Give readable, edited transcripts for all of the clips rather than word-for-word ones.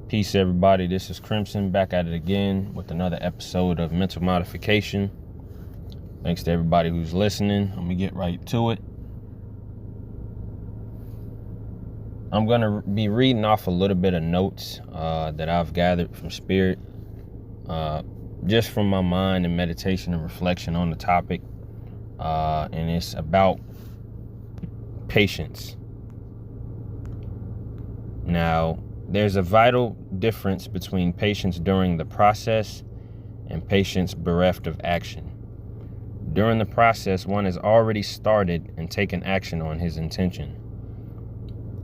Peace, everybody. This is Crimson back at it again with another episode of Mental Modification. Thanks to everybody who's listening. I'm going to get right to it. I'm going to be reading off a little bit of notes that I've gathered from Spirit, just from my mind and meditation and reflection on the topic. And it's about patience. Now, there's a vital difference between patience during the process and patience bereft of action. During the process, one has already started and taken action on his intention.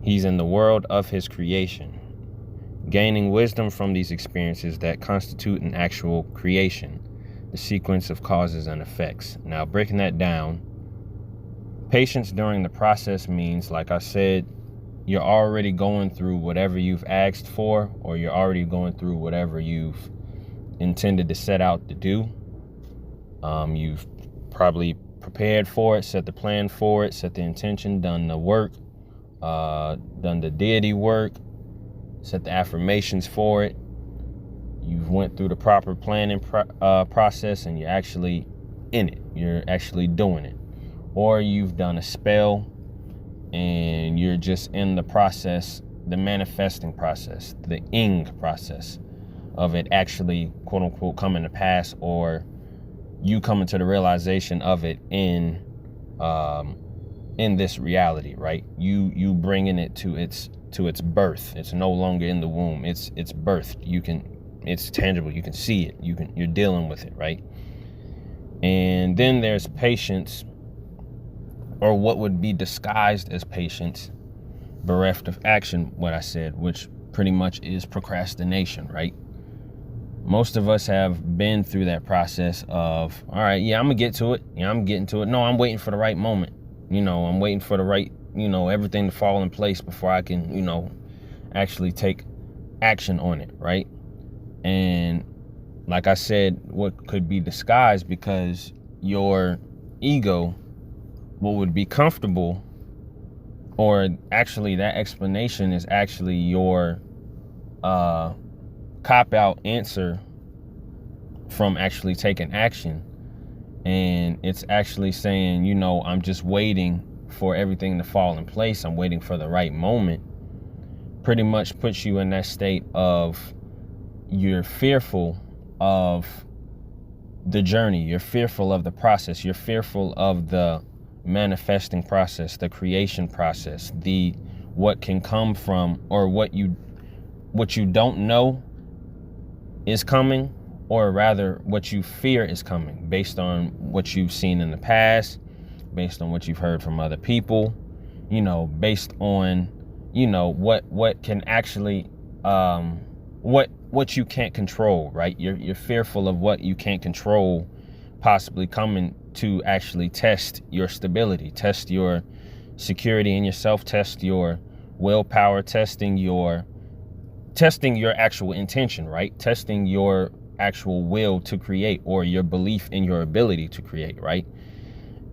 He's in the world of his creation, gaining wisdom from these experiences that constitute an actual creation, the sequence of causes and effects. Now, breaking that down, patience during the process means, like I said, you're already going through whatever you've asked for, or you're already going through whatever you've intended to set out to do. You've probably prepared for it, set the plan for it, set the intention, done the work, done the deity work, set the affirmations for it. You've went through the proper planning process, and you're actually in it. You're actually doing it. Or you've done a spell, and you're just in the process, the manifesting process, the ing process of it actually, quote unquote, coming to pass, or you coming to the realization of it in this reality, right? You bringing it to its birth. It's no longer in the womb. It's birthed. It's tangible. You can see it. You're dealing with it, right? And then there's patience, or what would be disguised as patience, bereft of action, what I said, which pretty much is procrastination, right? Most of us have been through that process of, all right, yeah, I'm gonna get to it. Yeah, I'm getting to it. No, I'm waiting for the right moment. I'm waiting for the right, everything to fall in place before I can, actually take action on it, right? And like I said, what could be disguised, because your ego, what would be comfortable, or actually that explanation is actually your cop-out answer from actually taking action. And it's actually saying, I'm just waiting for everything to fall in place. I'm waiting for the right moment. Pretty much puts you in that state of, you're fearful of the journey. You're fearful of the process. You're fearful of the manifesting process, the creation process, the what can come from, or what you don't know is coming, or rather what you fear is coming, based on what you've seen in the past, based on what you've heard from other people, based on what can actually what you can't control, right? You're fearful of what you can't control possibly coming to actually test your stability, test your security in yourself, test your willpower, testing your actual intention, right? Testing your actual will to create, or your belief in your ability to create, right?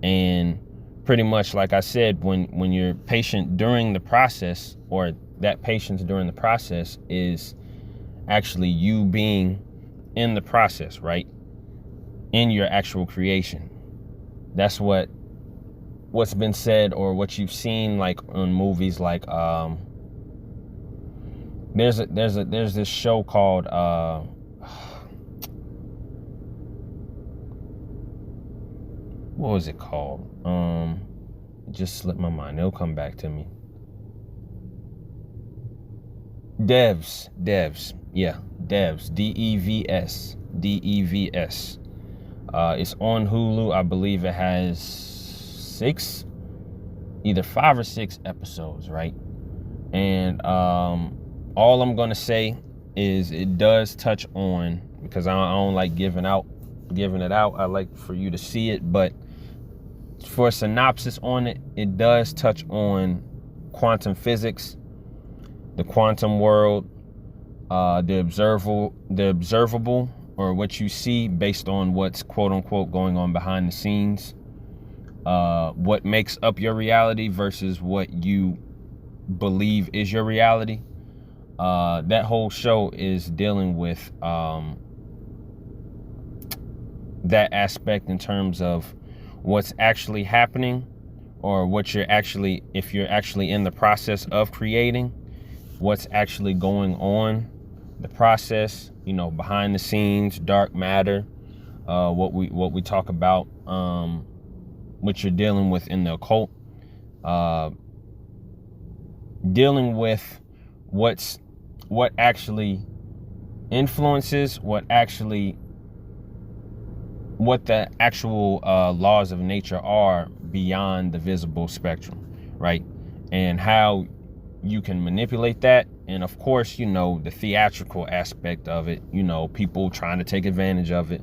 And pretty much, like I said, when you're patient during the process, or that patience during the process is actually you being in the process, right? In your actual creation. That's what's been said, or what you've seen, like on movies, like there's this show called what was it called? It just slipped my mind. It'll come back to me. Devs. Yeah, Devs. Devs. It's on Hulu. I believe it has either 5 or 6 episodes, right? And all I'm gonna say is it does touch on, because I don't like giving it out. I like for you to see it, but for a synopsis on it, it does touch on quantum physics, the quantum world, the observable, or what you see based on what's quote unquote going on behind the scenes, what makes up your reality versus what you believe is your reality. That whole show is dealing with that aspect in terms of what's actually happening, or what you're actually, if you're actually in the process of creating, what's actually going on, the process, behind the scenes, dark matter, what we talk about, what you're dealing with in the occult, dealing with what actually influences, what the actual laws of nature are beyond the visible spectrum, right? And how you can manipulate that. And of course, the theatrical aspect of it, people trying to take advantage of it.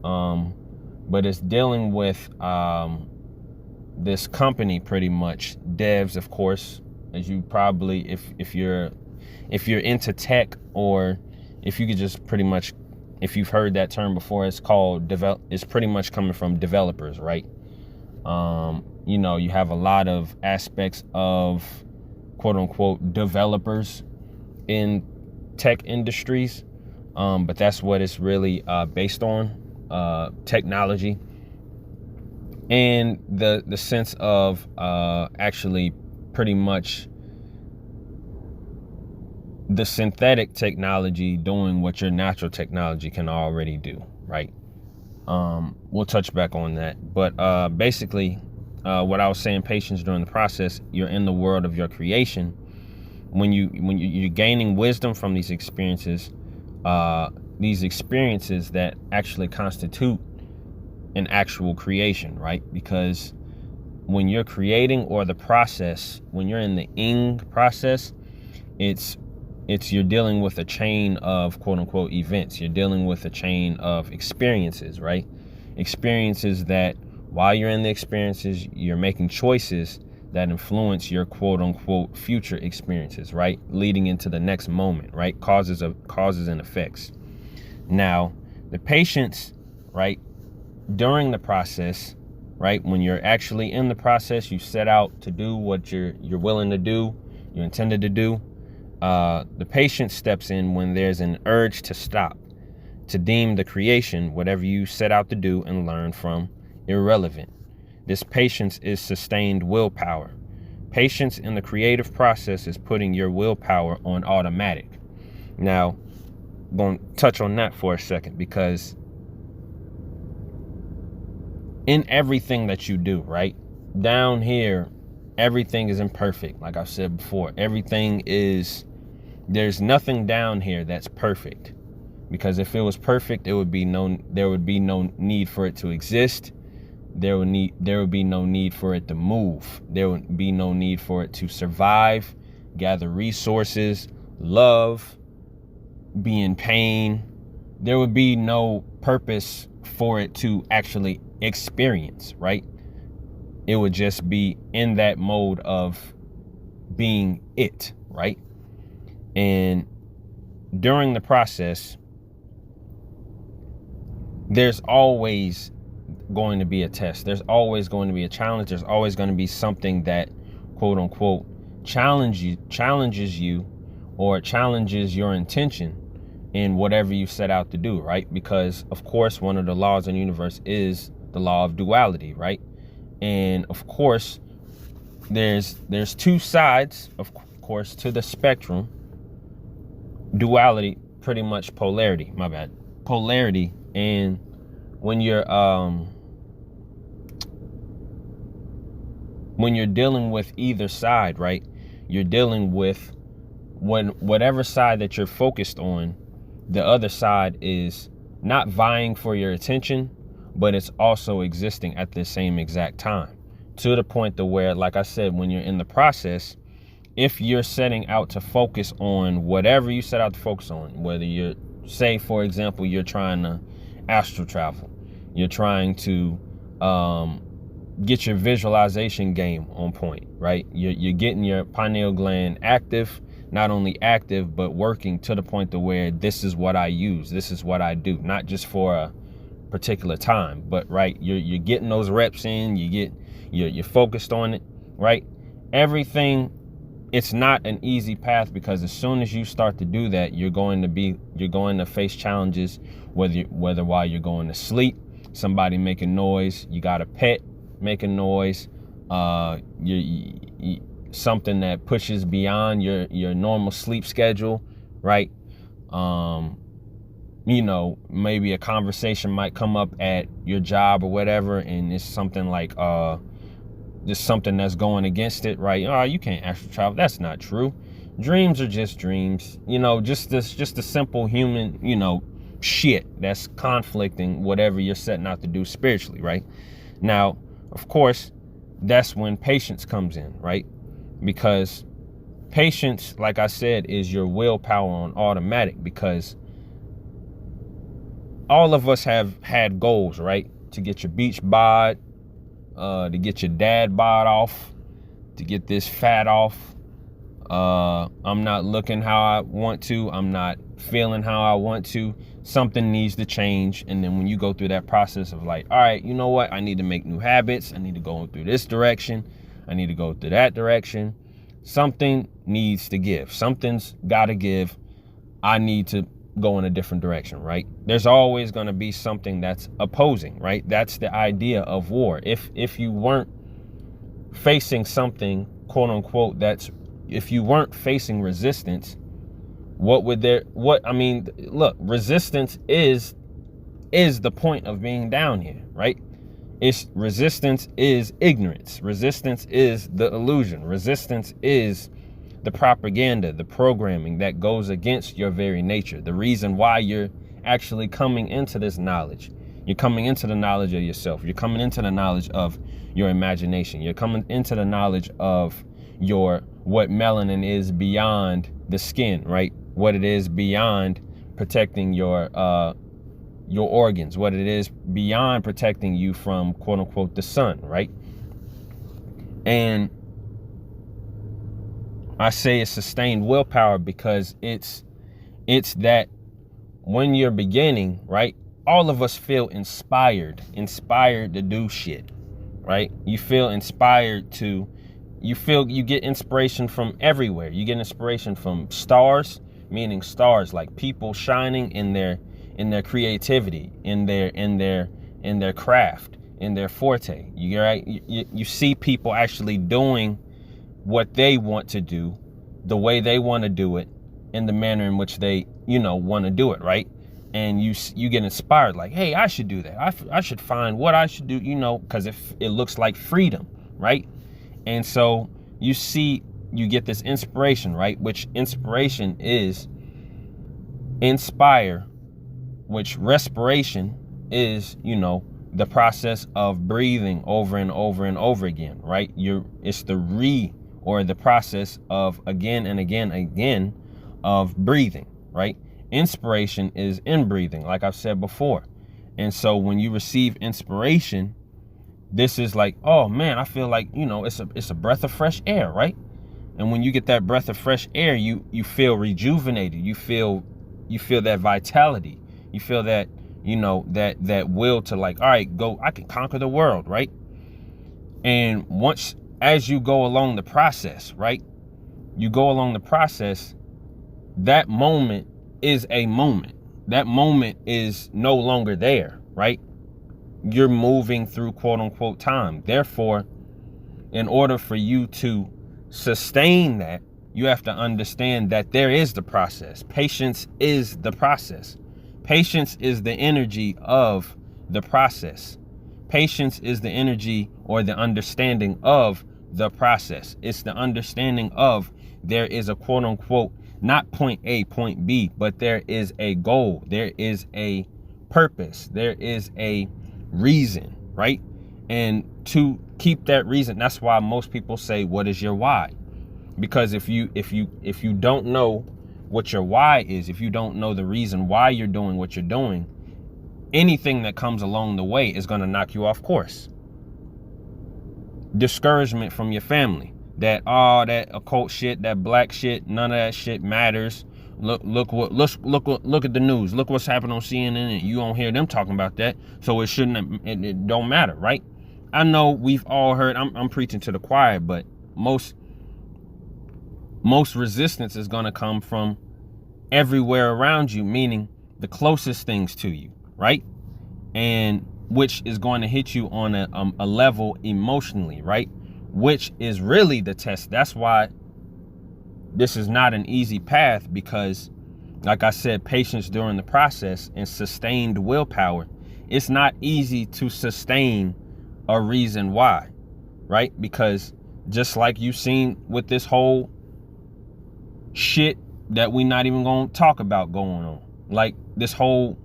But it's dealing with this company, pretty much, devs, of course, as you probably, if you're into tech, or if you could just pretty much, if you've heard that term before, it's called it's pretty much coming from developers, right? You have a lot of aspects of quote unquote developers in tech industries, but that's what it's really based on, technology, and the sense of actually pretty much the synthetic technology doing what your natural technology can already do, right? We'll touch back on that, but basically, what I was saying, patience during the process, you're in the world of your creation. When you're gaining wisdom from these experiences that actually constitute an actual creation, right? Because when you're creating, or the process, when you're in the ing process, it's you're dealing with a chain of quote unquote events. You're dealing with a chain of experiences, right? Experiences that, while you're in the experiences, you're making choices that influence your quote unquote future experiences, right? Leading into the next moment, right? Causes and effects. Now, the patience, right? During the process, right? When you're actually in the process, you set out to do what you're willing to do, you intended to do. The patience steps in when there's an urge to stop, to deem the creation, whatever you set out to do and learn from, irrelevant. This patience is sustained willpower. Patience in the creative process is putting your willpower on automatic. Now, I'm going to touch on that for a second, because in everything that you do, right, down here, everything is imperfect. Like I've said before, there's nothing down here that's perfect, because if it was perfect, there would be no need for it to exist. There would be no need for it to move. There would be no need for it to survive, gather resources, love, be in pain. There would be no purpose for it to actually experience, right? It would just be in that mode of being it, right? And during the process, there's always going to be a test. There's always going to be a challenge. There's always going to be something that quote unquote challenges you or challenges your intention in whatever you set out to do, right? Because of course, one of the laws in the universe is the law of duality, right? And of course, there's two sides, of course, to the spectrum. Duality, pretty much polarity, polarity. And when you're dealing with either side, right, you're dealing with whatever side that you're focused on, the other side is not vying for your attention, but it's also existing at the same exact time, to the point to where, like I said, when you're in the process, if you're setting out to focus on whatever you set out to focus on, whether you're, say, for example, you're trying to astral travel, you're trying to get your visualization game on point, right? You're getting your pineal gland active, not only active, but working to the point to where this is what I use, this is what I do, not just for a particular time, but right, you're getting those reps in, you're focused on it, right? Everything it's not an easy path, because as soon as you start to do that, you're going to face challenges, whether while you're going to sleep, somebody making noise, you got a pet making noise, something that pushes beyond your normal sleep schedule, right? Maybe a conversation might come up at your job or whatever, and it's something like just something that's going against it, right? Oh, you can't astral travel. That's not true. Dreams are just dreams. Just the simple human, shit that's conflicting whatever you're setting out to do spiritually, right? Now, of course, that's when patience comes in, right? Because patience, like I said, is your willpower on automatic, because all of us have had goals, right? To get your beach bod, to get your dad bod off, to get this fat off. I'm not looking how I want to. I'm not feeling how I want to. Something needs to change. And then when you go through that process of like, all right, you know what? I need to make new habits. I need to go through this direction. I need to go through that direction. Something needs to give. Something's got to give. I need to go in a different direction, right? There's always going to be something that's opposing, right? That's the idea of war. If you weren't facing something, quote unquote, if you weren't facing resistance, look, resistance is the point of being down here, right? Resistance is ignorance. Resistance is the illusion. Resistance is the propaganda, the programming that goes against your very nature. The reason why you're actually coming into this knowledge. You're coming into the knowledge of yourself. You're coming into the knowledge of your imagination. You're coming into the knowledge of what melanin is beyond the skin, right? What it is beyond protecting your organs, what it is beyond protecting you from, quote unquote, the sun, right? And I say it's sustained willpower because it's that when you're beginning, right? All of us feel inspired to do shit, right? You feel inspired you get inspiration from everywhere. You get inspiration from stars, meaning stars, like people shining in their creativity, in their craft, in their forte. You see people actually doing what they want to do, the way they want to do it, in the manner in which they, want to do it, right? And you get inspired, like, hey, I should do that. I should find what I should do, because it looks like freedom, right? And so you get this inspiration, right? Which inspiration is inspire, which respiration is, the process of breathing over and over and over again, right? It's the process of again and again of breathing, right? Inspiration is in breathing, like I've said before. And so when you receive inspiration, this is like, oh man, I feel like, it's a breath of fresh air, right? And when you get that breath of fresh air, you feel rejuvenated. You feel that vitality. You feel that, that will to like, all right, go, I can conquer the world, right? And as you go along the process, right? You go along the process, that moment is a moment. That moment is no longer there, right? You're moving through, quote unquote, time. Therefore, in order for you to sustain that, you have to understand that there is the process. Patience is the process. Patience is the energy of the process. Patience is the energy or the understanding of the process. It's the understanding of there is a, quote unquote, not point A, point B, but there is a goal. There is a purpose. There is a reason, right? And to keep that reason, that's why most people say, what is your why? Because if you don't know what your why is, if you don't know the reason why you're doing what you're doing, anything that comes along the way is going to knock you off course. Discouragement from your family, that occult shit, that black shit, none of that shit matters. Look at the news. Look what's happening on CNN, and you don't hear them talking about that. So it don't matter, right? I know we've all heard, I'm preaching to the choir, but most most resistance is going to come from everywhere around you, meaning the closest things to you, right? And which is going to hit you on a level emotionally, right? Which is really the test. That's why this is not an easy path, because like I said, patience during the process and sustained willpower. It's not easy to sustain a reason why, right? Because just like you've seen with this whole shit that we not even gonna talk about going on, like this whole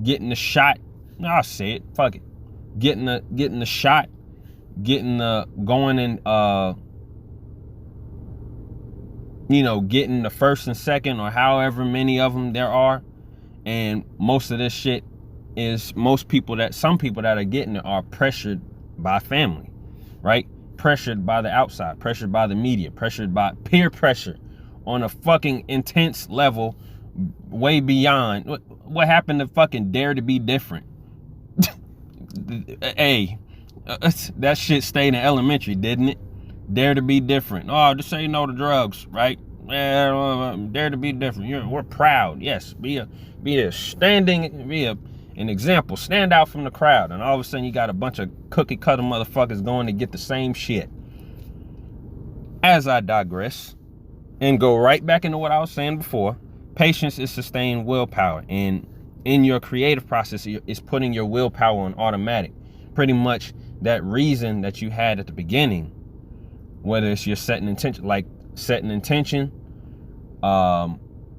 getting the shot, I'll say it, fuck it, getting the shot, getting the going and getting the first and second, or however many of them there are. And most of this shit is some people that are getting it are pressured by family, right? Pressured by the outside, pressured by the media, pressured by peer pressure on a fucking intense level, way beyond what happened to fucking Dare to Be Different. Hey, that shit stayed in elementary, didn't it? Dare to be different. Oh, just say no to drugs, right? Dare to be different. We're proud. Yes, be an example. Stand out from the crowd. And all of a sudden, you got a bunch of cookie cutter motherfuckers going to get the same shit. As I digress and go right back into what I was saying before, patience is sustained willpower, and in your creative process is putting your willpower on automatic. Pretty much that reason that you had at the beginning, whether it's your setting intention,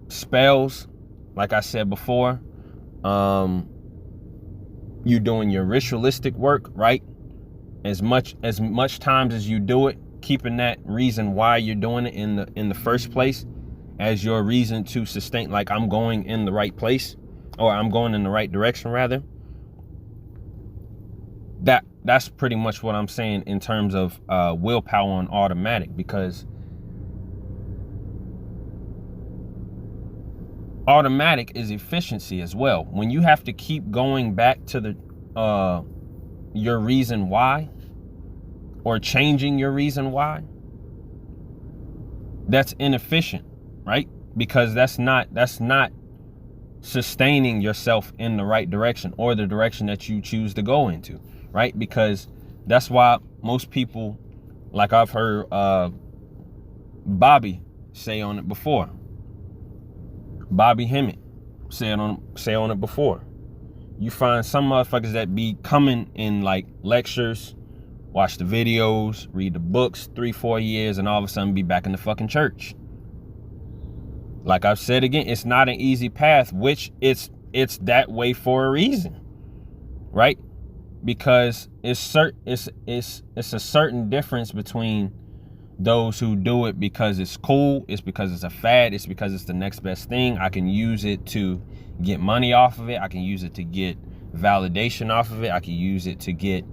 spells, like I said before, you doing your ritualistic work, right? As much times as you do it, keeping that reason why you're doing it in the first place as your reason to sustain, like I'm going in the right place, or I'm going in the right direction rather. That's pretty much what I'm saying in terms of willpower on automatic, because automatic is efficiency as well. When you have to keep going back to the your reason why, or changing your reason why, that's inefficient, right? Because that's not sustaining yourself in the right direction, or the direction that you choose to go into, right? Because that's why most people, like I've heard Bobby say on it before, Bobby Hemmett say on it before. You find some motherfuckers that be coming in like lectures, watch the videos, read the books 3-4 years, and all of a sudden be back in the fucking church. Like I've said again, it's not an easy path, which it's that way for a reason, right? Because it's a certain difference between those who do it because it's cool, it's because it's a fad, it's because it's the next best thing. I can use it to get money off of it. I can use it to get validation off of it. I can use it to get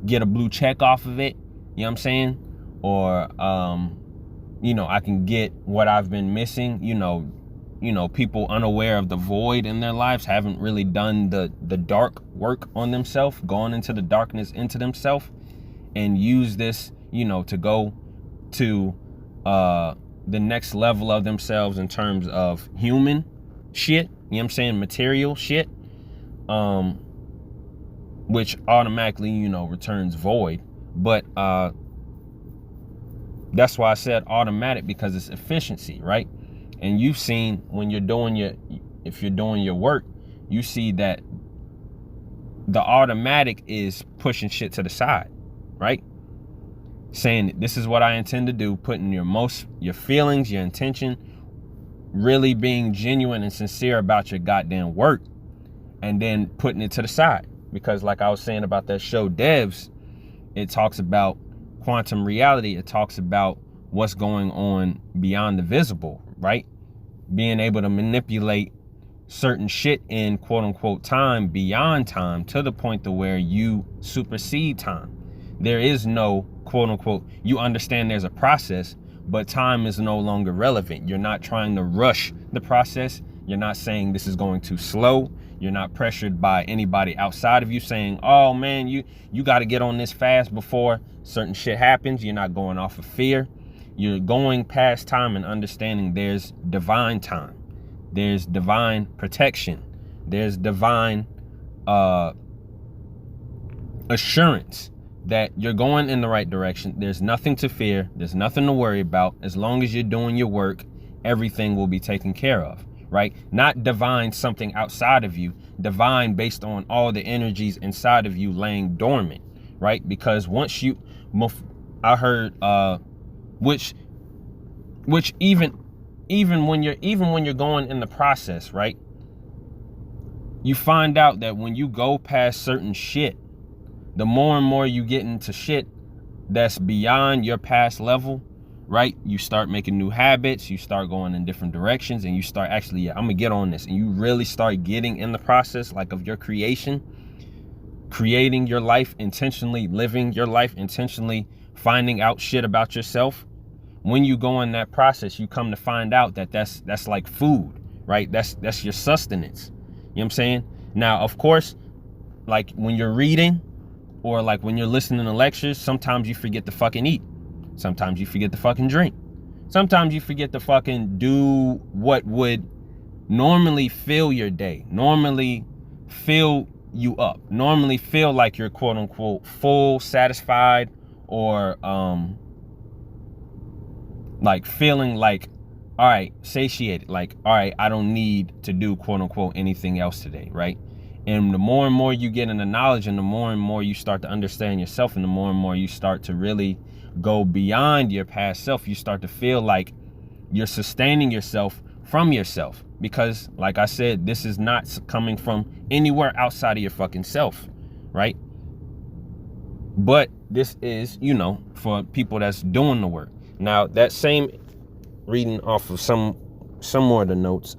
get a blue check off of it. You know what I'm saying? Or I can get what I've been missing. People unaware of the void in their lives, haven't really done the dark work on themselves, gone into the darkness into themselves, and use this, to go to the next level of themselves in terms of human shit, you know what I'm saying, material shit, which automatically, returns void. But that's why I said automatic, because it's efficiency, right? And you've seen when if you're doing your work, you see that the automatic is pushing shit to the side, right? Saying this is what I intend to do, putting your feelings, your intention, really being genuine and sincere about your goddamn work, and then putting it to the side. Because like I was saying about that show Devs, it talks about quantum reality. It talks about what's going on beyond the visible, right? Being able to manipulate certain shit in quote unquote time beyond time, to the point to where you supersede time. There is no quote unquote, you understand there's a process, but time is no longer relevant. You're not trying to rush the process. You're not saying this is going too slow. You're not pressured by anybody outside of you saying, oh man, you got to get on this fast before certain shit happens. You're not going off of fear. You're going past time and understanding there's divine time. There's divine protection. There's divine assurance that you're going in the right direction. There's nothing to fear. There's nothing to worry about. As long as you're doing your work, everything will be taken care of, right? Not divine something outside of you. Divine based on all the energies inside of you laying dormant, right? Because once you, I heard, which even when you're going in the process, right? You find out that when you go past certain shit, the more and more you get into shit that's beyond your past level, right? You start making new habits, you start going in different directions, and you start actually, I'm gonna get on this, and you really start getting in the process, like, of your creation, creating your life intentionally, living your life intentionally, finding out shit about yourself. When you go in that process, you come to find out that that's like food, right? That's your sustenance. You know what I'm saying? Now, of course, like when you're reading or like when you're listening to lectures, sometimes you forget to fucking eat. Sometimes you forget to fucking drink. Sometimes you forget to fucking do what would normally fill your day, normally fill you up, normally feel like you're quote unquote full, satisfied, or like feeling like, all right, satiated, like, all right, I don't need to do quote unquote anything else today, right? And the more and more you get into knowledge, and the more and more you start to understand yourself, and the more and more you start to really go beyond your past self, you start to feel like you're sustaining yourself from yourself. Because like I said, this is not coming from anywhere outside of your fucking self, right? But this is, you know, for people that's doing the work. Now, that same, reading off of some more of the notes,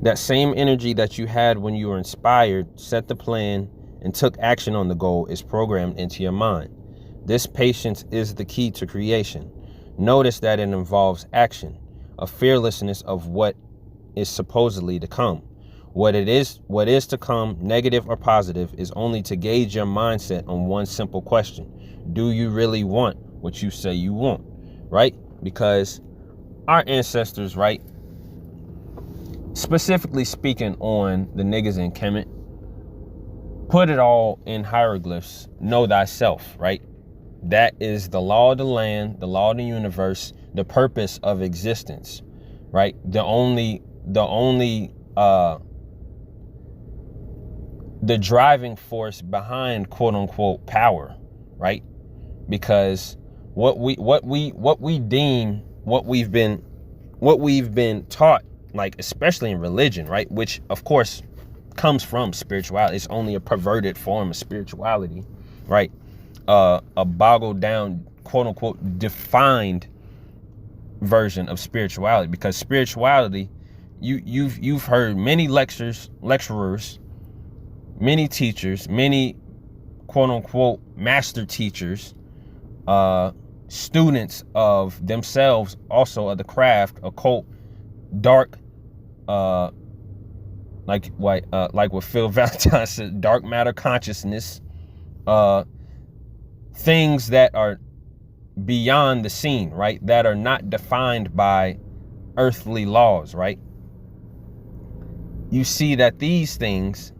that same energy that you had when you were inspired, set the plan, and took action on the goal is programmed into your mind. This patience is the key to creation. Notice that it involves action, a fearlessness of what is supposedly to come. What is to come, negative or positive, is only to gauge your mindset on one simple question. Do you really want what you say you want, right? Because our ancestors, right, specifically speaking on the niggas in Kemet, put it all in hieroglyphs. Know thyself, right? That is the law of the land, the law of the universe, the purpose of existence, right? The driving force behind quote unquote power, right? Because what we've been taught, like especially in religion, right, which of course comes from spirituality, it's only a perverted form of spirituality, right? A boggled down quote unquote defined version of spirituality, because spirituality, you've heard many lecturers, many teachers, many quote unquote master teachers, students of themselves, also of the craft, occult, dark, like what Phil Valentine said, dark matter consciousness, things that are beyond the scene, right? That are not defined by earthly laws, right? You see that these things,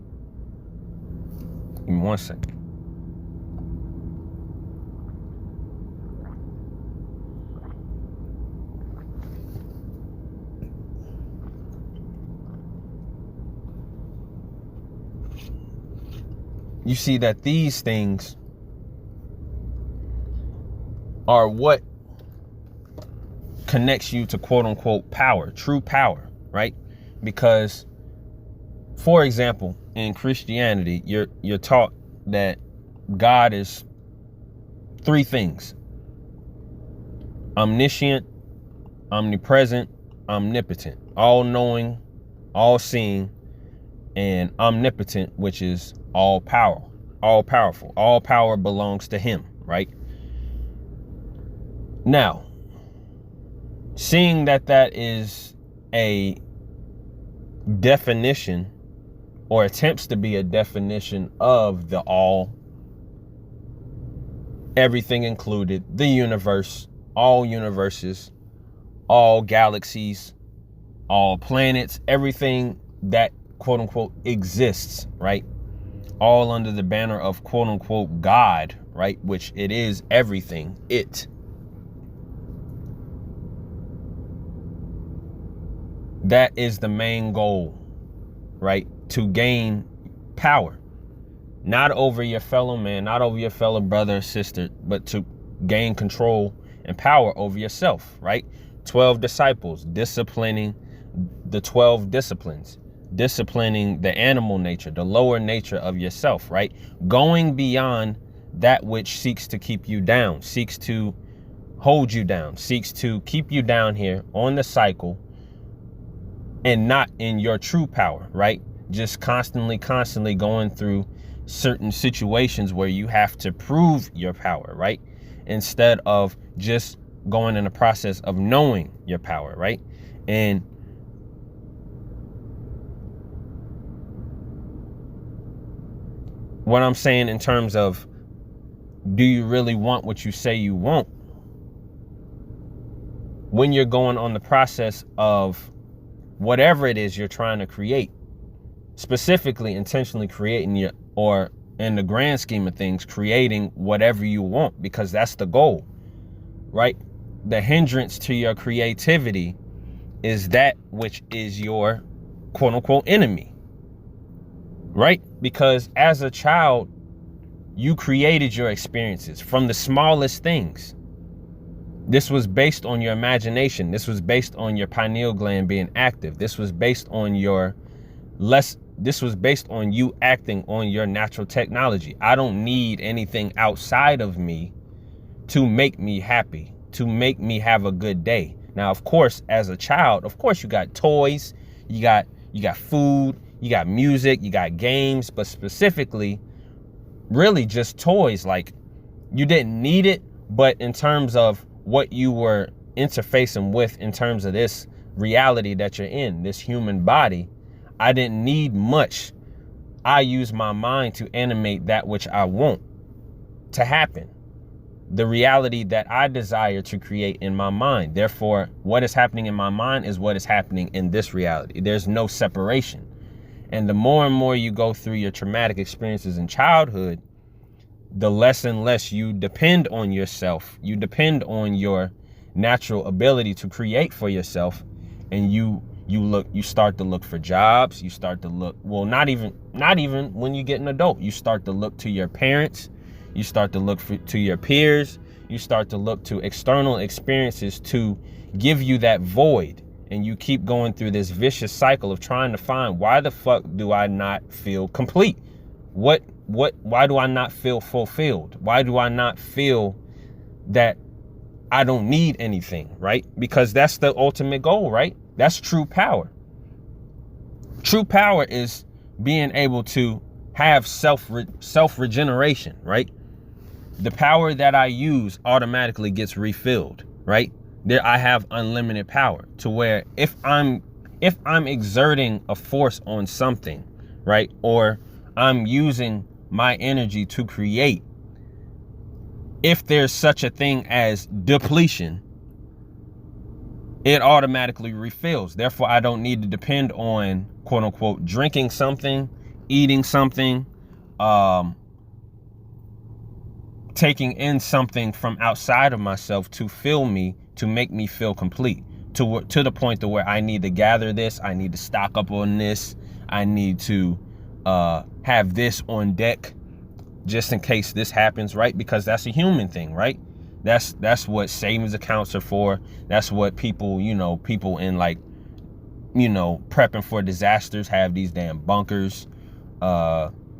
give me one second. You see that these things are what connects you to quote unquote power, true power, right? Because, for example, in Christianity, you're taught that God is three things: omniscient, omnipresent, omnipotent, all-knowing, all-seeing, and omnipotent, which is all powerful. All power belongs to him, right? Now, seeing that is a definition, or attempts to be a definition, of the all everything included, the universe, all universes, all galaxies, all planets, everything that quote unquote exists, right? All under the banner of quote unquote God, right? Which it is everything, that is the main goal, right? To gain power, not over your fellow man, not over your fellow brother or sister, but to gain control and power over yourself, right? 12 disciples, disciplining the 12 disciplines, disciplining the animal nature, the lower nature of yourself, right? Going beyond that which seeks to keep you down, seeks to hold you down, seeks to keep you down here on the cycle and not in your true power, right? Just constantly going through certain situations where you have to prove your power, right? Instead of just going in the process of knowing your power, right? And what I'm saying in terms of, do you really want what you say you want? When you're going on the process of whatever it is you're trying to create, specifically intentionally creating or in the grand scheme of things, creating whatever you want, because that's the goal, right? The hindrance to your creativity is that which is your quote unquote enemy, right? Because as a child, you created your experiences from the smallest things. This was based on your imagination. This was based on your pineal gland being active. This was based on this was based on you acting on your natural technology. I don't need anything outside of me to make me happy, to make me have a good day. Now, of course, as a child, of course, you got toys, you got food, you got music, you got games, but specifically, really just toys. Like, you didn't need it, but in terms of what you were interfacing with, in terms of this reality that you're in, this human body, I didn't need much. I use my mind to animate that which I want to happen, the reality that I desire to create in my mind. Therefore, what is happening in my mind is what is happening in this reality. There's no separation. And the more and more you go through your traumatic experiences in childhood, the less and less you depend on yourself. You depend on your natural ability to create for yourself. And you start to look for jobs. You start to look, well, not even when you get an adult, you start to look to your parents. You start to look to your peers. You start to look to external experiences to give you that void. And you keep going through this vicious cycle of trying to find, why the fuck do I not feel complete? Why do I not feel fulfilled? Why do I not feel that I don't need anything, right? Because that's the ultimate goal, right? That's true power. True power is being able to have self-regeneration, right? The power that I use automatically gets refilled, right? There, I have unlimited power to where if I'm exerting a force on something, right? Or I'm using my energy to create, if there's such a thing as depletion, it automatically refills. Therefore, I don't need to depend on, quote unquote, drinking something, eating something, taking in something from outside of myself to fill me, to make me feel complete, to the point to where I need to gather this, I need to stock up on this, I need to have this on deck just in case this happens, right? Because that's a human thing, right? That's what savings accounts are for. That's what people in like, prepping for disasters have these damn bunkers.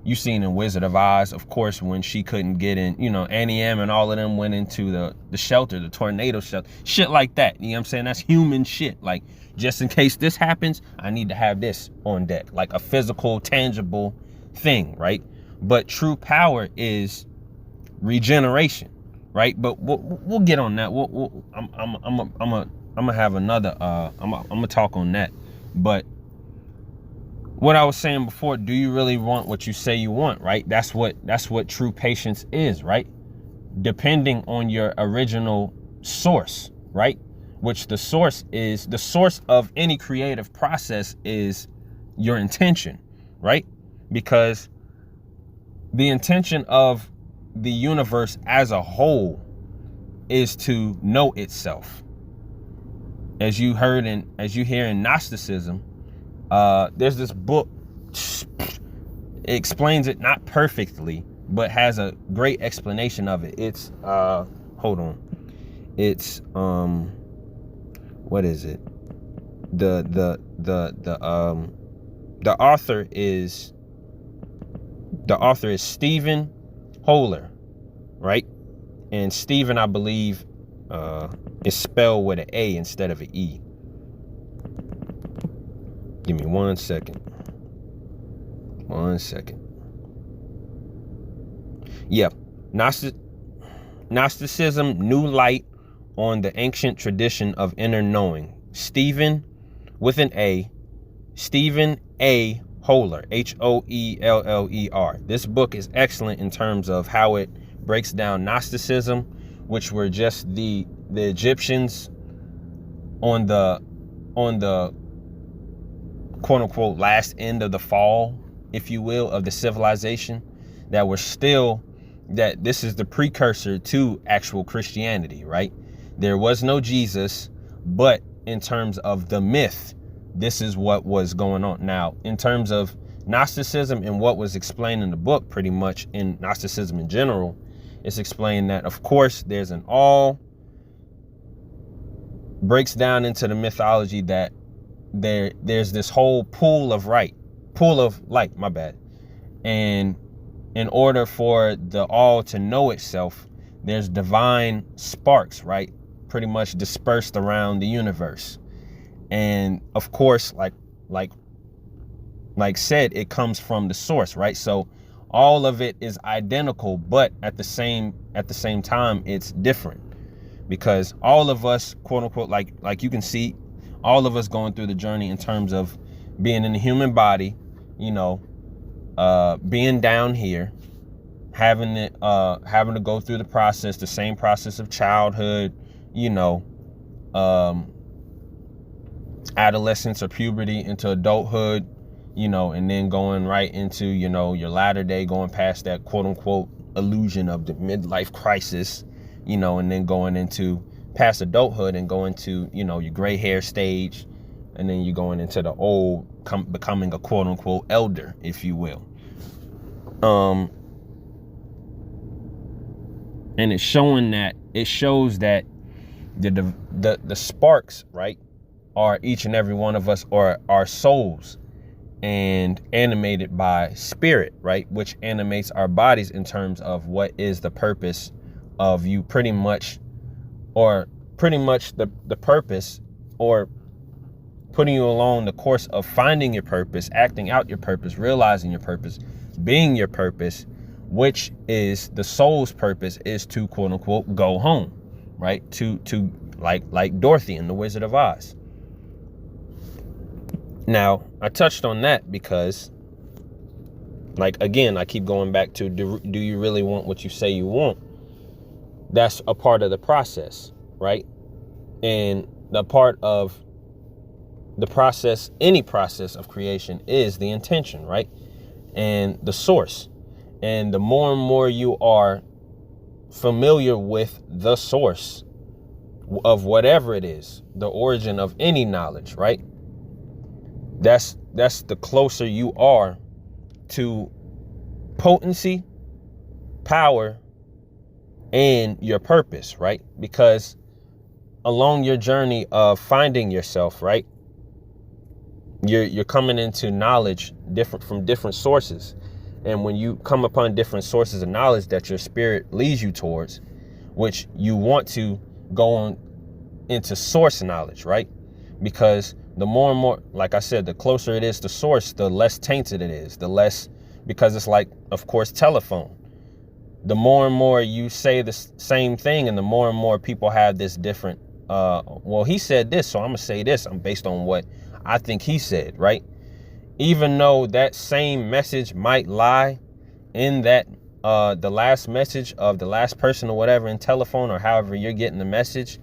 You seen in Wizard of Oz, of course, when she couldn't get in, Annie M and all of them went into the shelter, the tornado shelter, shit like that. You know what I'm saying? That's human shit. Like, just in case this happens, I need to have this on deck, like a physical, tangible thing, right? But true power is regeneration, right? But we'll get on that. I'm gonna have another. I'm gonna talk on that. But what I was saying before, do you really want what you say you want, right? That's what true patience is, right? depending on your original source, right? Which the source of any creative process is your intention, right? Because the intention of the universe as a whole is to know itself. As you hear in Gnosticism, there's this book. It explains it not perfectly, but has a great explanation of it. It's hold on. It's what is it? The author is Stephen Holler, right? And Stephen, I believe, is spelled with an A instead of an E. Give me 1 second. 1 second. Yeah. Gnosticism, New Light on the Ancient Tradition of Inner Knowing. Stephen, with an A, Stephen A. Holler, Hoeller. This book is excellent in terms of how it breaks down Gnosticism, which were just the Egyptians on the quote unquote last end of the fall, if you will, of the civilization, that were still, that this is the precursor to actual Christianity, right? There was no Jesus, but in terms of the myth, this is what was going on. Now, in terms of Gnosticism and what was explained in the book, pretty much in Gnosticism in general, it's explained that, of course, there's an all, breaks down into the mythology that there's this whole pool of light, and in order for the all to know itself, there's divine sparks, right, pretty much dispersed around the universe. And of course, like said, it comes from the source, right? So all of it is identical, but at the same time, it's different, because all of us, quote unquote, like you can see, all of us going through the journey in terms of being in the human body, you know, being down here, having to go through the same process of childhood, you know, adolescence or puberty into adulthood, you know, and then going right into, you know, your latter day, going past that quote unquote illusion of the midlife crisis, you know, and then going into past adulthood and going to, you know, your gray hair stage, and then you're going into the old, becoming a quote unquote elder, if you will. And it shows that the sparks, right, are each and every one of us, or our souls, and animated by spirit, right, which animates our bodies in terms of what is the purpose of you, pretty much the purpose, or putting you along the course of finding your purpose, acting out your purpose, realizing your purpose, being your purpose, which is the soul's purpose, is to quote unquote go home, right? To like Dorothy in The Wizard of Oz. Now, I touched on that because, like, again, I keep going back to, do you really want what you say you want? That's a part of the process, right? And the part of the process, any process of creation, is the intention, right? And the source. And the more and more you are familiar with the source of whatever it is, the origin of any knowledge, right? That's the closer you are to potency, power, and your purpose, right? Because along your journey of finding yourself, right, you're coming into knowledge from different sources. And when you come upon different sources of knowledge that your spirit leads you towards, which you want to go on into source knowledge, right? Because the more and more, like I said, the closer it is to source, the less tainted it is, the less, because it's like, of course, telephone. The more and more you say the same thing, and the more and more people have this different, well, he said this, so I'm gonna say this. I'm based on what I think he said, right? Even though that same message might lie in that the last message of the last person or whatever in telephone, or however you're getting the message,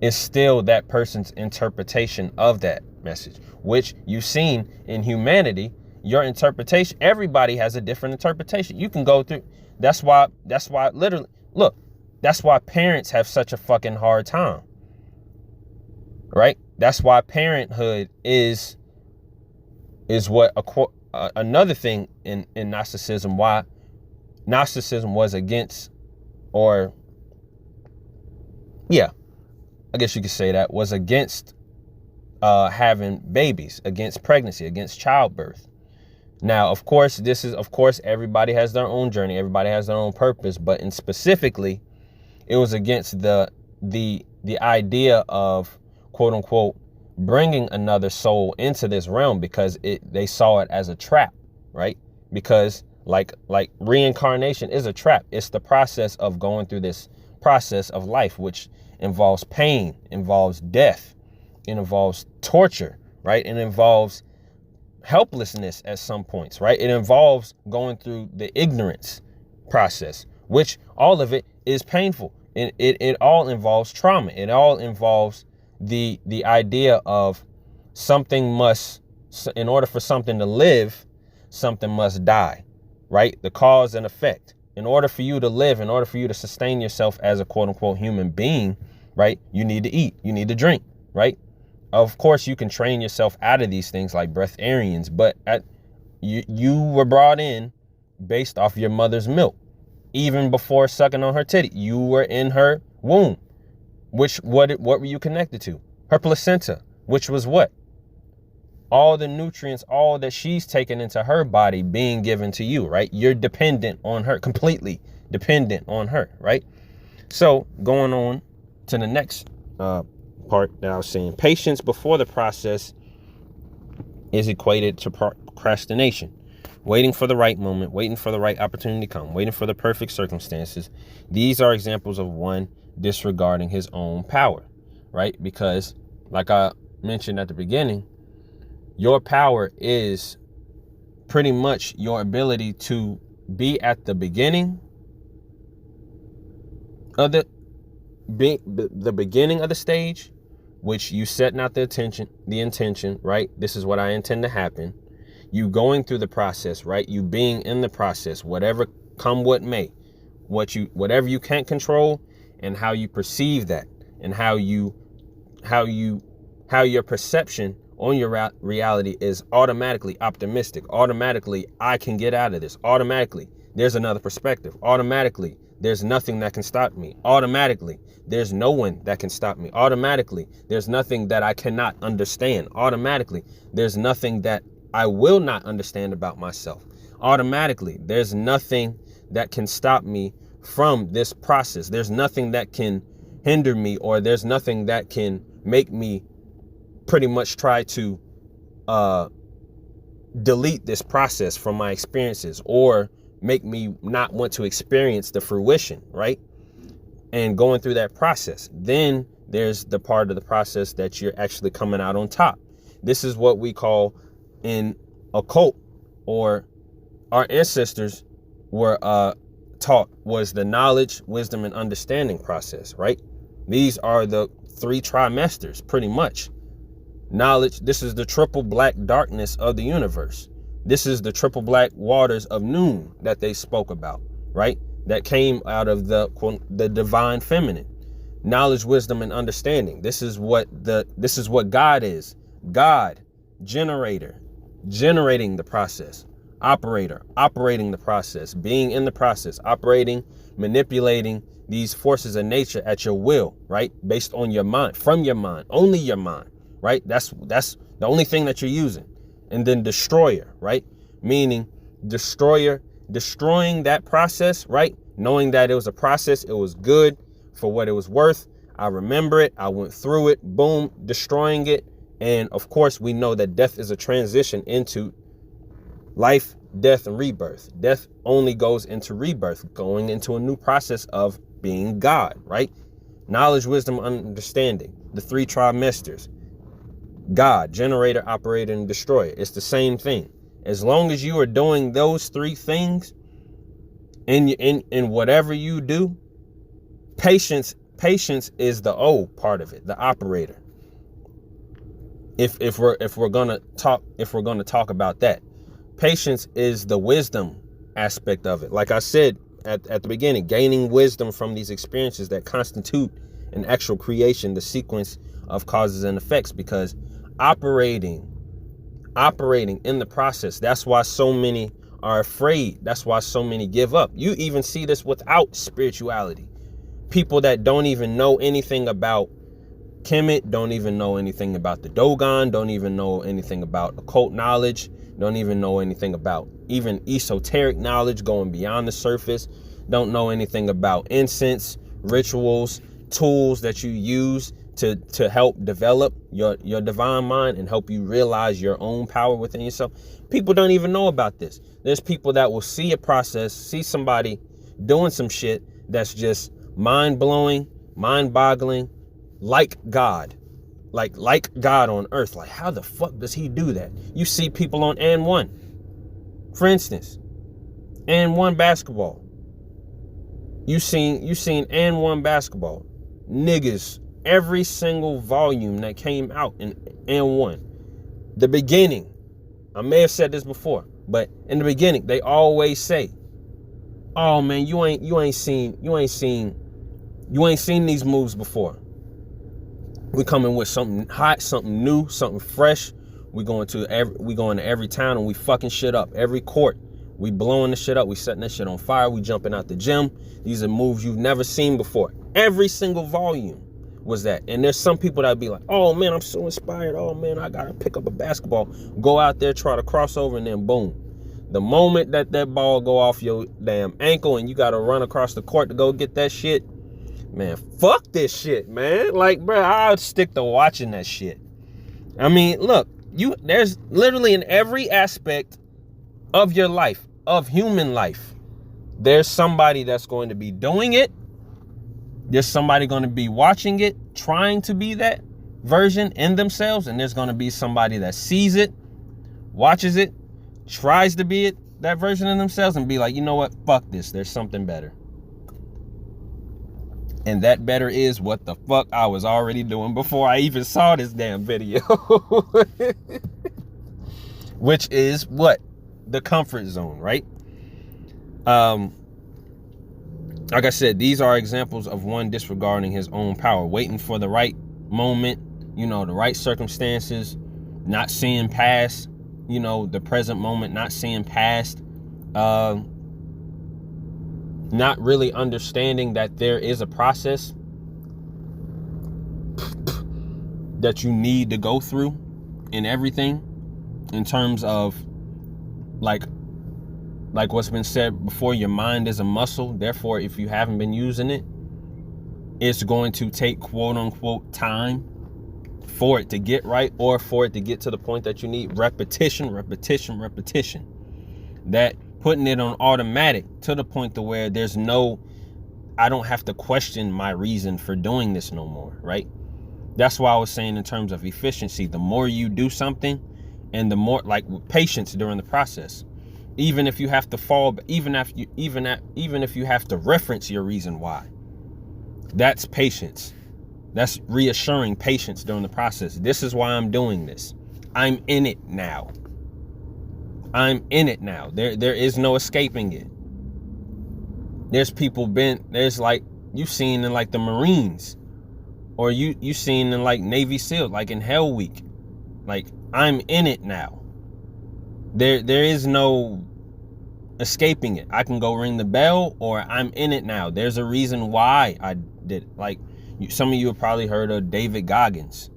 is still that person's interpretation of that message, which you've seen in humanity. Your interpretation, everybody has a different interpretation. You can go through. That's why literally, look, that's why parents have such a fucking hard time, right? That's why parenthood is what another thing in Gnosticism, why Gnosticism was against, or yeah, I guess you could say that, was against having babies, against pregnancy, against childbirth. Now, of course, everybody has their own journey. Everybody has their own purpose. But specifically, it was against the idea of, quote unquote, bringing another soul into this realm, because they saw it as a trap, right? Because like reincarnation is a trap. It's the process of going through this process of life, which involves pain, involves death, it involves torture, right? It involves helplessness at some points, right? It involves going through the ignorance process, which all of it is painful. It all involves trauma. It all involves the idea of something must, in order for something to live, something must die, right? The cause and effect. In order for you to live, in order for you to sustain yourself as a quote unquote human being, right? You need to eat, you need to drink, right? Of course, you can train yourself out of these things like breatharians, but you were brought in based off your mother's milk. Even before sucking on her titty, you were in her womb. What were you connected to? Her placenta, which was what? All the nutrients, all that she's taken into her body being given to you, right? You're dependent on her, completely dependent on her, right? So going on to the next part that I was saying, patience before the process is equated to procrastination. Waiting for the right moment, waiting for the right opportunity to come, waiting for the perfect circumstances. These are examples of one disregarding his own power, right? Because like I mentioned at the beginning, your power is pretty much your ability to be at the beginning of the beginning of the stage, which you setting out the intention, right? This is what I intend to happen. You going through the process, right? You being in the process, whatever come what may, whatever you can't control, and how you perceive that, and how your perception on your reality is automatically optimistic. Automatically, I can get out of this. Automatically, there's another perspective. Automatically, there's nothing that can stop me. Automatically, there's no one that can stop me. Automatically, there's nothing that I cannot understand. Automatically, there's nothing that I will not understand about myself. Automatically, there's nothing that can stop me from this process. There's nothing that can hinder me, or there's nothing that can make me pretty much try to delete this process from my experiences, or make me not want to experience the fruition, right? And going through that process, then there's the part of the process that you're actually coming out on top. This is what we call in occult, or our ancestors were taught, was the knowledge, wisdom, and understanding process, right? These are the three trimesters, pretty much. Knowledge, this is the triple black darkness of the universe. This is the triple black waters of noon that they spoke about, right? That came out of the divine feminine. Knowledge, wisdom, and understanding. This is what God is. God, generator, generating the process. Operator, operating the process, being in the process, operating, manipulating these forces of nature at your will, right? Based on your mind, from your mind, only your mind, right? That's the only thing that you're using. And then destroyer, right? Meaning destroyer, destroying that process, right? Knowing that it was a process, it was good for what it was worth. I remember it. I went through it. Boom, destroying it. And of course, we know that death is a transition into life, death, and rebirth. Death only goes into rebirth, going into a new process of being God, right? Knowledge, wisdom, understanding. The three trimesters. God, generator, operator, and destroyer. It's the same thing. As long as you are doing those three things, In whatever you do, patience is the O part of it, the operator. If we're gonna talk about that, patience is the wisdom aspect of it. Like I said at the beginning, gaining wisdom from these experiences that constitute an actual creation, the sequence of causes and effects, because operating in the process, that's why so many are afraid. That's why so many give up. You even see this without spirituality. People that don't even know anything about Kemet, don't even know anything about the Dogon, don't even know anything about occult knowledge, don't even know anything about even esoteric knowledge going beyond the surface, don't know anything about incense, rituals, tools that you use to help develop your divine mind and help you realize your own power within yourself. People don't even know about this. There's people that will see a process, see somebody doing some shit that's just mind-blowing, mind-boggling, like God, like God on earth. Like, how the fuck does he do that? You see people on and one, for instance, and one basketball. You seen and one basketball. Niggas, every single volume that came out in and one. The beginning, I may have said this before, but in the beginning, they always say, "Oh man, you ain't seen these moves before. We coming with something hot, something new, something fresh. We going to every town and we fucking shit up. Every court, we blowing the shit up. We setting that shit on fire. We jumping out the gym. These are moves you've never seen before." Every single volume was that. And there's some people that be like, "Oh man, I'm so inspired. Oh man, I gotta pick up a basketball, go out there, try to cross over, and then boom. The moment that ball go off your damn ankle and you gotta run across the court to go get that shit, man, fuck this shit, man. Like, bro, I'll stick to watching that shit. I mean, look, there's literally in every aspect of your life, of human life, there's somebody that's going to be doing it. There's somebody going to be watching it, trying to be that version in themselves. And there's going to be somebody that sees it, watches it, tries to be that version in themselves and be like, you know what? Fuck this. There's something better. And that better is what the fuck I was already doing before I even saw this damn video. Which is what? The comfort zone, right? Like I said, these are examples of one disregarding his own power, waiting for the right moment, the right circumstances, not seeing past, the present moment, not seeing past, not really understanding that there is a process that you need to go through in everything, in terms of like what's been said before, your mind is a muscle. Therefore, if you haven't been using it, it's going to take quote unquote time for it to get right, or for it to get to the point that you need. Repetition. That putting it on automatic to the point to where I don't have to question my reason for doing this no more, right? That's why I was saying in terms of efficiency, the more you do something and the more, like, patience during the process. Even if you have to fall, even if you have to reference your reason why, that's patience. That's reassuring patience during the process. This is why I'm doing this. I'm in it now. There is no escaping it. There's like, you've seen in like the Marines, or you seen in like Navy SEAL, like in Hell Week. Like, I'm in it now. There is no escaping it. I can go ring the bell, or I'm in it now. There's a reason why I did. Like, some of you have probably heard of David Goggins,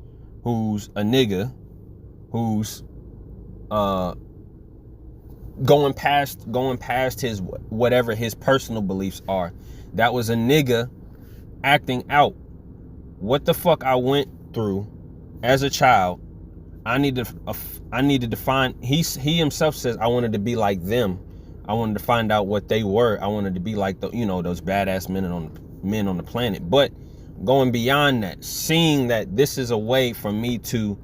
who's a nigga who's going past his whatever his personal beliefs are. That was a nigga acting out what the fuck I went through as a child. I needed to find. He himself says, I wanted to be like them. I wanted to find out what they were. I wanted to be like those badass men on the planet. But going beyond that, seeing that this is a way for me to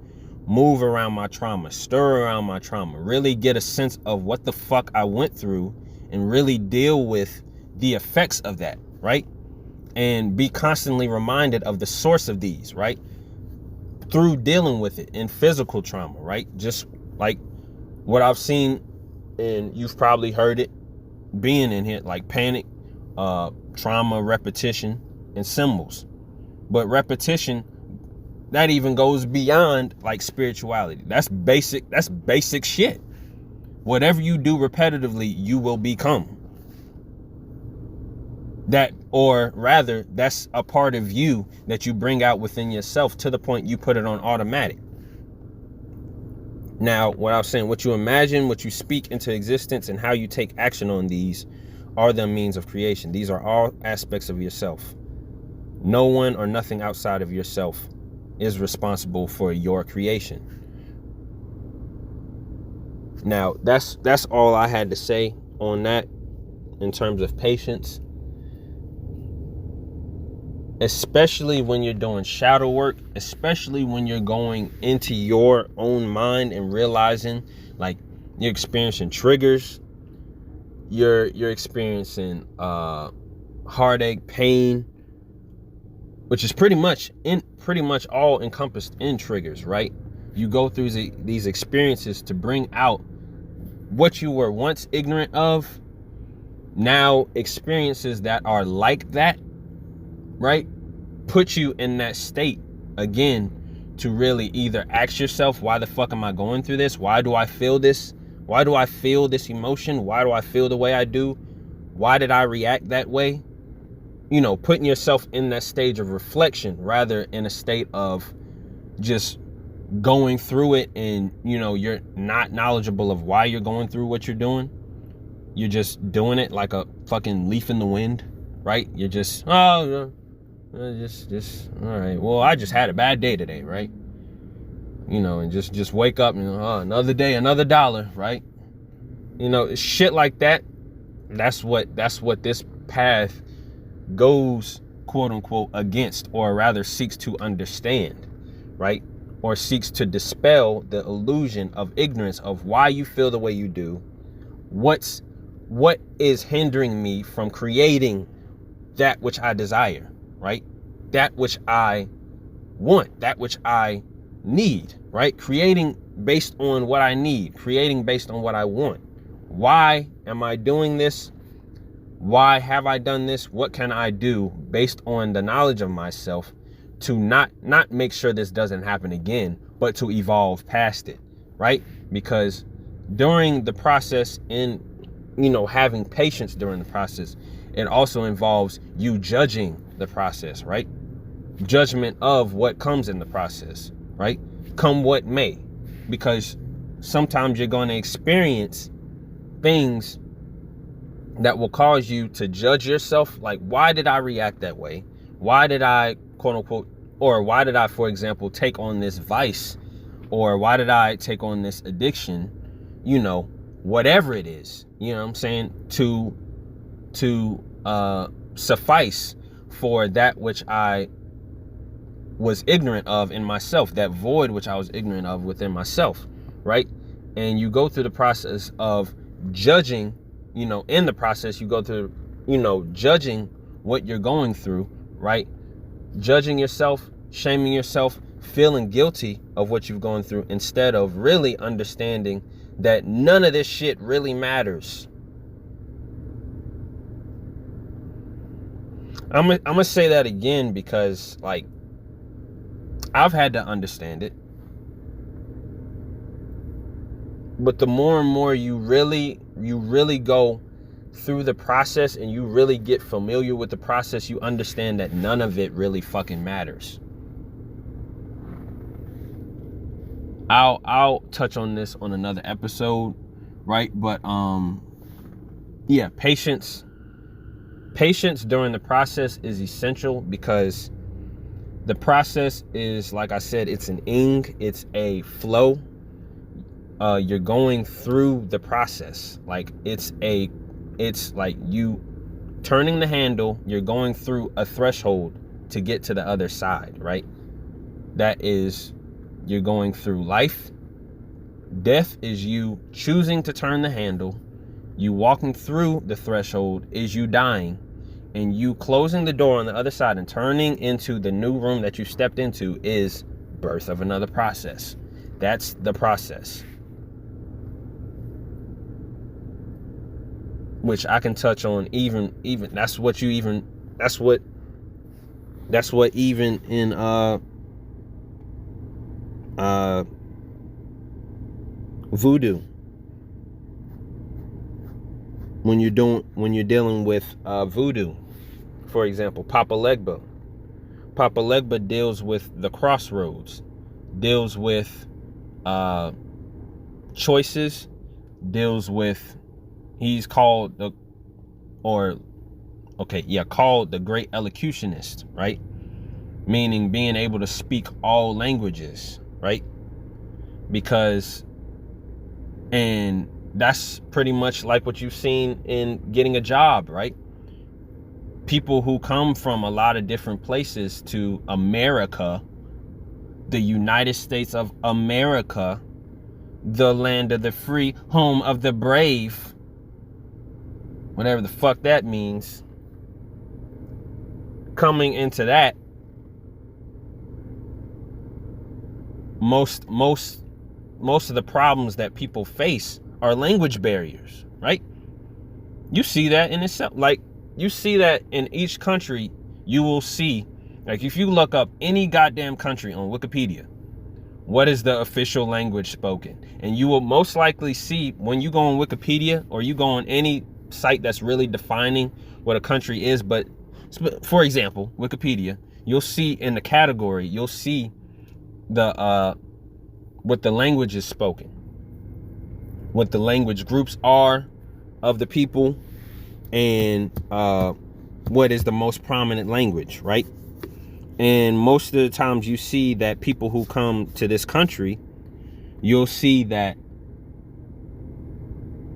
move around my trauma, stir around my trauma, really get a sense of what the fuck I went through, and really deal with the effects of that, right? And be constantly reminded of the source of these, right? Through dealing with it in physical trauma, right? Just like what I've seen, and you've probably heard it being in here, like panic, trauma, repetition, and symbols. But repetition, that even goes beyond like spirituality. That's basic shit. Whatever you do repetitively, you will become. That, or rather, that's a part of you that you bring out within yourself to the point you put it on automatic. Now, what I was saying, what you imagine, what you speak into existence, and how you take action on these are the means of creation. These are all aspects of yourself. No one or nothing outside of yourself is responsible for your creation. Now, that's all I had to say on that in terms of patience. Especially when you're doing shadow work, especially when you're going into your own mind and realizing like you're experiencing triggers, you're experiencing heartache, pain, which is pretty much all encompassed in triggers, right? You go through these experiences to bring out what you were once ignorant of, now experiences that are like that, right? Put you in that state again to really either ask yourself, why the fuck am I going through this? Why do I feel this? Why do I feel this emotion? Why do I feel the way I do? Why did I react that way? You know, putting yourself in that stage of reflection rather in a state of just going through it and, you know, you're not knowledgeable of why you're going through what you're doing. You're just doing it like a fucking leaf in the wind, right? You're just, all right, well, I just had a bad day today, right? You know, and just wake up, you know, another day, another dollar, right? You know, shit like that. That's what this path goes, quote unquote, against, or rather seeks to understand, right? Or seeks to dispel the illusion of ignorance of why you feel the way you do. What is hindering me from creating that which I desire, right? That which I want, that which I need, right? Creating based on what I need, creating based on what I want. Why am I doing this? Why have I done this? What can I do based on the knowledge of myself to not make sure this doesn't happen again, but to evolve past it, right? Because during the process, in, you know, having patience during the process, it also involves you judging the process, right? Judgment of what comes in the process, right? Come what may, because sometimes you're going to experience things that will cause you to judge yourself. Like, why did I react that way? Why did I, quote unquote, or why did I, for example, take on this vice? Or why did I take on this addiction? You know, whatever it is, you know what I'm saying? To suffice for that which I was ignorant of in myself, that void which I was ignorant of within myself, right? And you go through the process of judging, you know, in the process you go through, you know, judging what you're going through, right? Judging yourself, shaming yourself, feeling guilty of what you've gone through, instead of really understanding that none of this shit really matters. I'm gonna say that again because, like, I've had to understand it. But the more and more you really go through the process and you really get familiar with the process, you understand that none of it really fucking matters. I'll touch on this on another episode, right? But yeah, patience during the process is essential, because the process is, like I said, it's an it's a flow. You're going through the process. Like, it's like you turning the handle, you're going through a threshold to get to the other side, right? That is, you're going through life. Death is you choosing to turn the handle. You walking through the threshold is you dying, and you closing the door on the other side and turning into the new room that you stepped into is birth of another process. That's the process, which I can touch on. Even that's what even in voodoo, when you're dealing with voodoo, for example, Papa Legba deals with the crossroads, deals with choices, deals with, he's called called the great elocutionist, right? Meaning being able to speak all languages, right? And that's pretty much like what you've seen in getting a job, right? People who come from a lot of different places to America, the United States of America, the land of the free, home of the brave, whatever the fuck that means. Coming into that, most of the problems that people face are language barriers, right? You see that in itself. Like, you see that in each country. You will see, like, if you look up any goddamn country on Wikipedia, what is the official language spoken? And you will most likely see, when you go on Wikipedia or you go on any site that's really defining what a country is, but for example, Wikipedia, you'll see in the category, you'll see the what the language is spoken, what the language groups are of the people, and what is the most prominent language, right? And most of the times you see that people who come to this country, you'll see that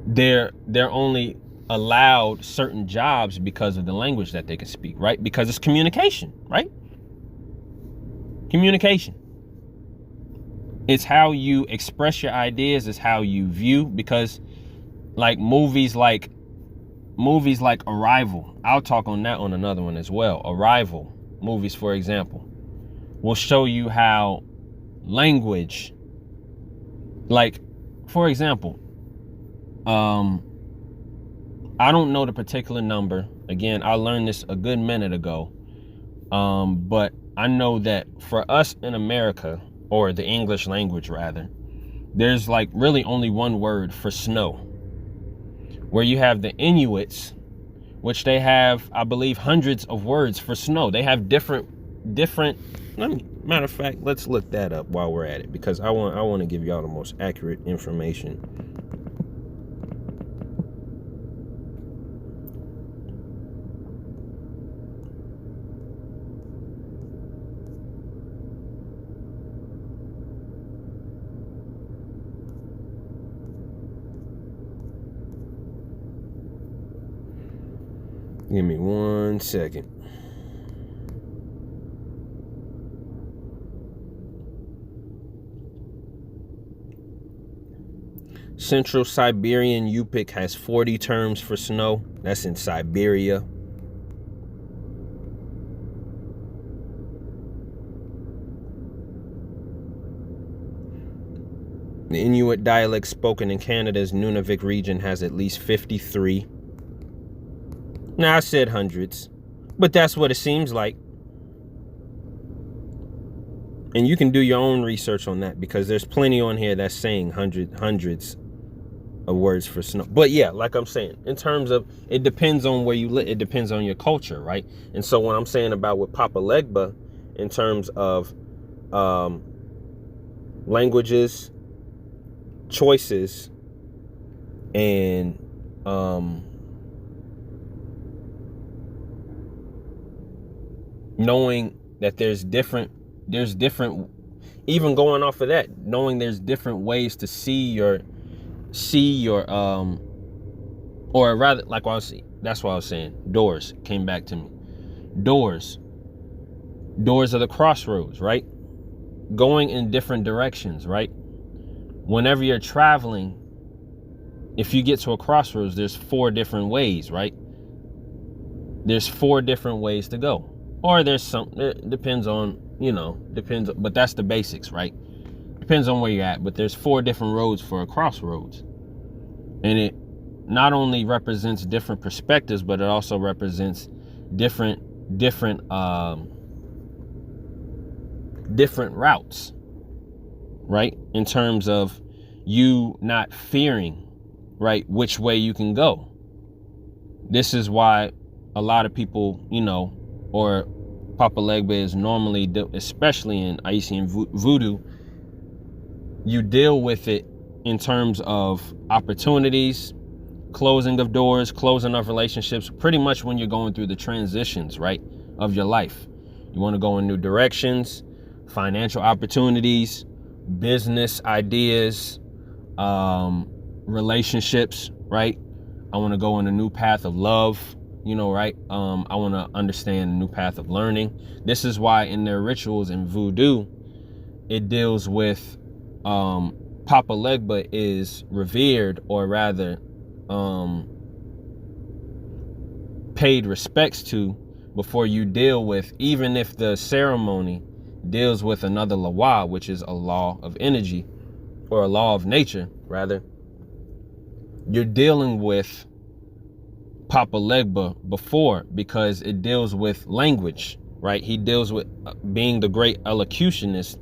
they're only allowed certain jobs because of the language that they can speak, right? Because it's communication, right? Communication. It's how you express your ideas, it's how you view, because like movies like Arrival, I'll talk on that on another one as well. Arrival movies, for example, will show you how language, like, for example, I don't know the particular number. Again, I learned this a good minute ago. But I know that for us in America, or the English language rather, there's like really only one word for snow. Where you have the Inuits, which they have, I believe, hundreds of words for snow. They have different, matter of fact, let's look that up while we're at it, because I want to give y'all the most accurate information. Give me 1 second. Central Siberian Yupik has 40 terms for snow. That's in Siberia. The Inuit dialect spoken in Canada's Nunavik region has at least 53. Now, I said hundreds, but that's what it seems like. And you can do your own research on that, because there's plenty on here that's saying hundreds of words for snow. But yeah, like I'm saying, in terms of, it depends on where you live. It depends on your culture, right? And so what I'm saying about with Papa Legba, in terms of languages, choices, and knowing that there's different, even going off of that, knowing there's different ways to see your or rather, like that's what I was saying, doors came back to me. Doors are the crossroads, right? Going in different directions, right? Whenever you're traveling, if you get to a crossroads, there's 4 different ways, right? There's 4 different ways to go. Or there's some, it depends on, depends, but that's the basics, right? Depends on where you're at, but there's 4 different roads for a crossroads. And it not only represents different perspectives, but it also represents different routes, right? In terms of you not fearing, right, which way you can go. This is why a lot of people, or Papa Legba is normally, especially in Haitian voodoo, you deal with it in terms of opportunities, closing of doors, closing of relationships, pretty much when you're going through the transitions, right, of your life. You want to go in new directions, financial opportunities, business ideas, relationships, right? I want to go in a new path of love, right? I want to understand a new path of learning. This is why in their rituals in voodoo, it deals with Papa Legba is revered, or rather paid respects to, before you deal with, even if the ceremony deals with another law, which is a law of energy, or a law of nature, rather, you're dealing with Papa Legba before, because it deals with language, right? He deals with, being the great elocutionist,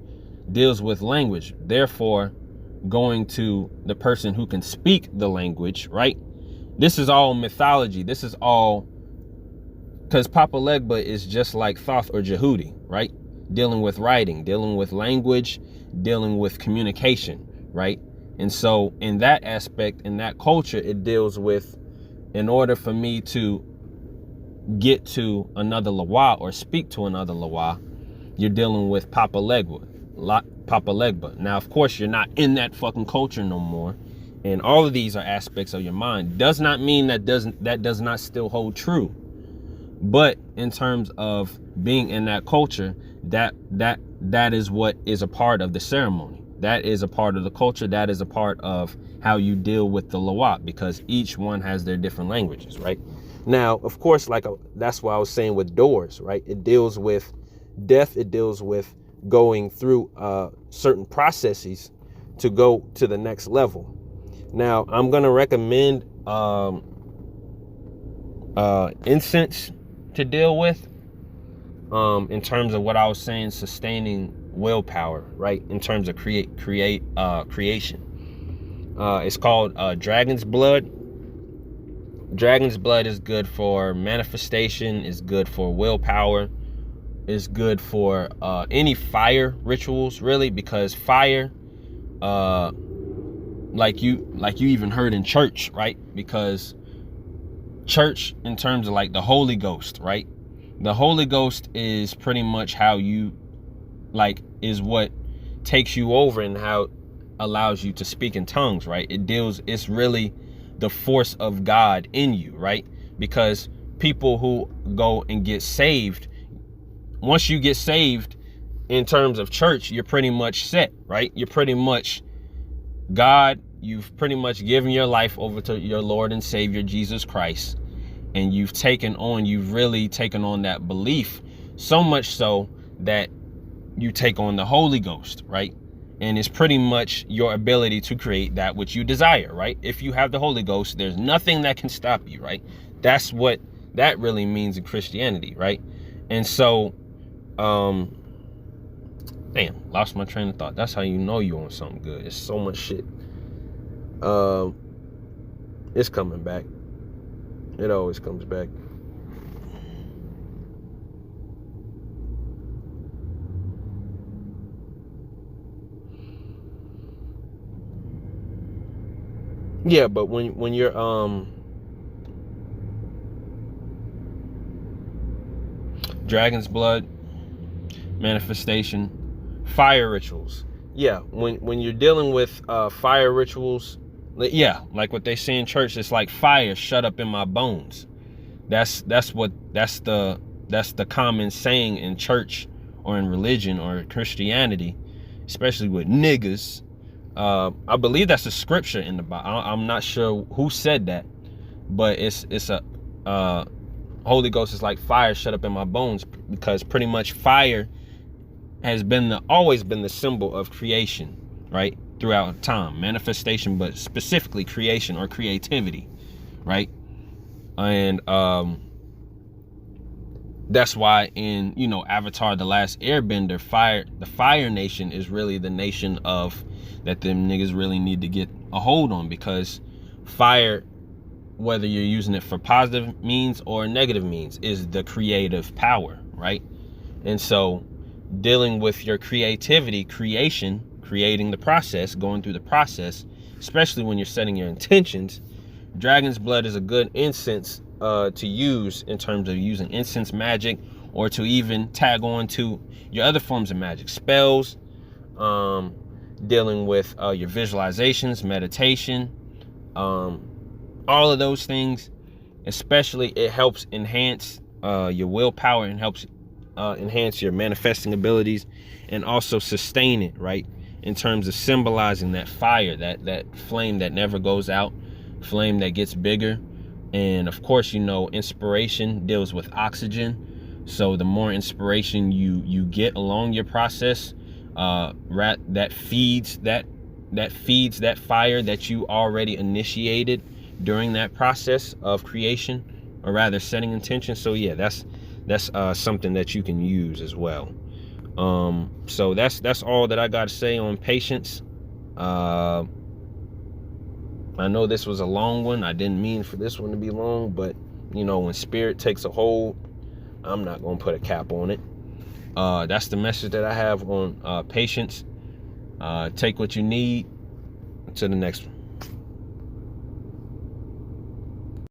deals with language. Therefore, going to the person who can speak the language, right? This is all mythology. This is all because Papa Legba is just like Thoth or Jehudi, right? Dealing with writing, dealing with language, dealing with communication, right? And so in that aspect, in that culture, it deals with, in order for me to get to another Lawa or speak to another Lawa, you're dealing with Papa Legba. Now, of course, you're not in that fucking culture no more. And all of these are aspects of your mind. Does not mean that does not still hold true. But in terms of being in that culture, that is what is a part of the ceremony. That is a part of the culture. That is a part of how you deal with the Lawat, because each one has their different languages, right? Now, of course, that's what I was saying with doors, right? It deals with death. It deals with going through certain processes to go to the next level. Now, I'm going to recommend incense to deal with in terms of what I was saying, sustaining willpower, right? In terms of creation. It's called dragon's blood. Dragon's blood is good for manifestation, is good for willpower, is good for any fire rituals, really, because fire, like you even heard in church, right? Because church, in terms of like the Holy Ghost, right? The Holy Ghost is pretty much how you, is what takes you over and how allows you to speak in tongues, right? It's really the force of God in you, right? Because people who go and get saved, once you get saved in terms of church, you're pretty much set, right? You're pretty much God. You've pretty much given your life over to your Lord and Savior, Jesus Christ. And you've really taken on that belief, so much so that you take on the Holy Ghost, right? And it's pretty much your ability to create that which you desire, right? If you have the Holy Ghost, there's nothing that can stop you, right? That's what that really means in Christianity, right? And so, damn, lost my train of thought. That's how you know you're on something good. It's so much shit. It's coming back. It always comes back. Yeah, but when you're dragon's blood, manifestation, fire rituals. Yeah, when you're dealing with fire rituals, yeah, like what they say in church, it's like fire shut up in my bones. That's the common saying in church or in religion or Christianity, especially with niggas. I believe that's a scripture in the Bible. I'm not sure who said that, but it's a Holy Ghost is like fire shut up in my bones, because pretty much fire has always been the symbol of creation, right? Throughout time, manifestation, but specifically creation or creativity, right? And that's why in, Avatar: The Last Airbender, the Fire Nation is really the nation that them niggas really need to get a hold on, because fire, whether you're using it for positive means or negative means, is the creative power, right? And so dealing with your creativity, creating the process, going through the process, especially when you're setting your intentions, dragon's blood is a good incense to use in terms of using incense magic, or to even tag on to your other forms of magic, spells, dealing with your visualizations, meditation, all of those things. Especially, it helps enhance your willpower, and helps enhance your manifesting abilities, and also sustain it, right? In terms of symbolizing that fire, that flame that never goes out, flame that gets bigger. And of course, inspiration deals with oxygen. So the more inspiration you get along your process, that feeds that fire that you already initiated during that process of creation, or rather setting intention. So yeah, that's something that you can use as well. So that's all that I got to say on patience. I know this was a long one. I didn't mean for this one to be long, but when spirit takes a hold, I'm not going to put a cap on it. That's the message that I have on patience. Take what you need. To the next one.